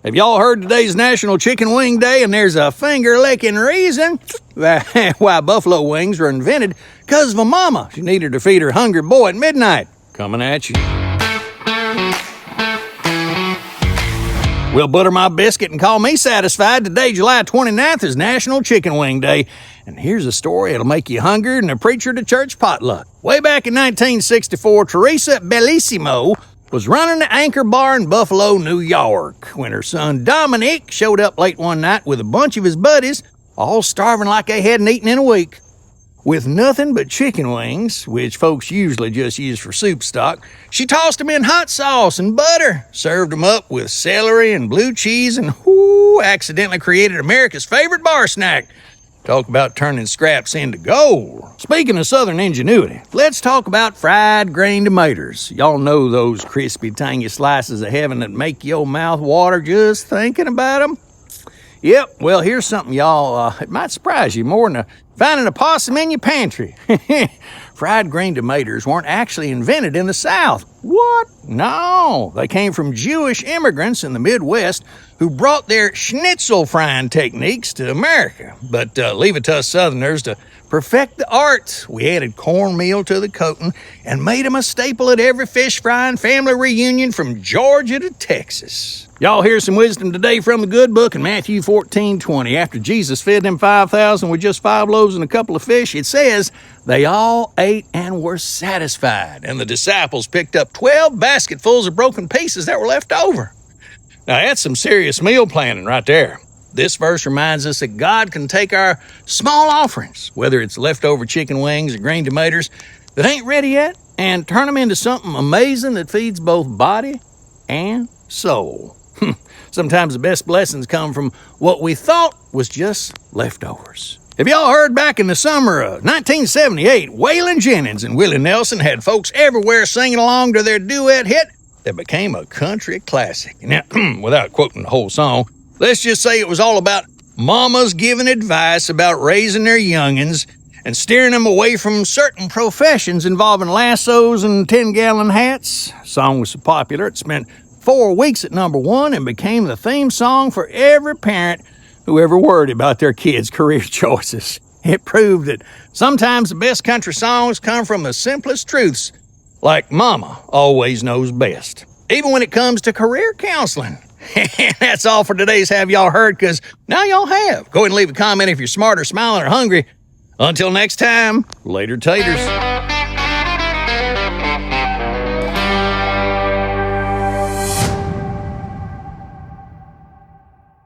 Have y'all heard today's National Chicken Wing Day and there's a finger-lickin reason? Why buffalo wings were invented because of a mama. She needed to feed her hungry boy at midnight. Coming at you. Well, butter my biscuit and call me satisfied. Today, July 29th, is National Chicken Wing Day. And here's a story that'll make you hungry and a preacher to church potluck. Way back in 1964, Teresa Bellissimo was running the Anchor Bar in Buffalo, New York, when her son Dominic showed up late one night with a bunch of his buddies, all starving like they hadn't eaten in a week. With nothing but chicken wings, which folks usually just use for soup stock, she tossed them in hot sauce and butter, served them up with celery and blue cheese, and accidentally created America's favorite bar snack. Talk about turning scraps into gold. Speaking of Southern ingenuity, let's talk about fried green tomatoes. Y'all know those crispy, tangy slices of heaven that make your mouth water just thinking about them? Yep, well, here's something, y'all, it might surprise you more than finding a possum in your pantry. Fried green tomatoes weren't actually invented in the South. What? No, they came from Jewish immigrants in the Midwest who brought their schnitzel frying techniques to America. But leave it to us Southerners to perfect the art. We added cornmeal to the coating and made them a staple at every fish frying family reunion from Georgia to Texas. Y'all hear some wisdom today from the good book in Matthew 14:20. After Jesus fed them 5,000 with just 5 loaves and a couple of fish, it says, they all ate and were satisfied. And the disciples picked up 12 basketfuls of broken pieces that were left over. Now that's some serious meal planning right there. This verse reminds us that God can take our small offerings, whether it's leftover chicken wings or green tomatoes that ain't ready yet, and turn them into something amazing that feeds both body and soul. Sometimes the best blessings come from what we thought was just leftovers. Have y'all heard back in the summer of 1978, Waylon Jennings and Willie Nelson had folks everywhere singing along to their duet hit that became a country classic. Now, without quoting the whole song, let's just say it was all about mamas giving advice about raising their youngins and steering them away from certain professions involving lassos and 10-gallon hats. The song was so popular it spent 4 weeks at #1 and became the theme song for every parent who ever worried about their kids' career choices. It proved that sometimes the best country songs come from the simplest truths, like mama always knows best, even when it comes to career counseling. That's all for today's Have Y'all Heard, because now y'all have. Go ahead and leave a comment if you're smart or smiling or hungry. Until next time, later taters.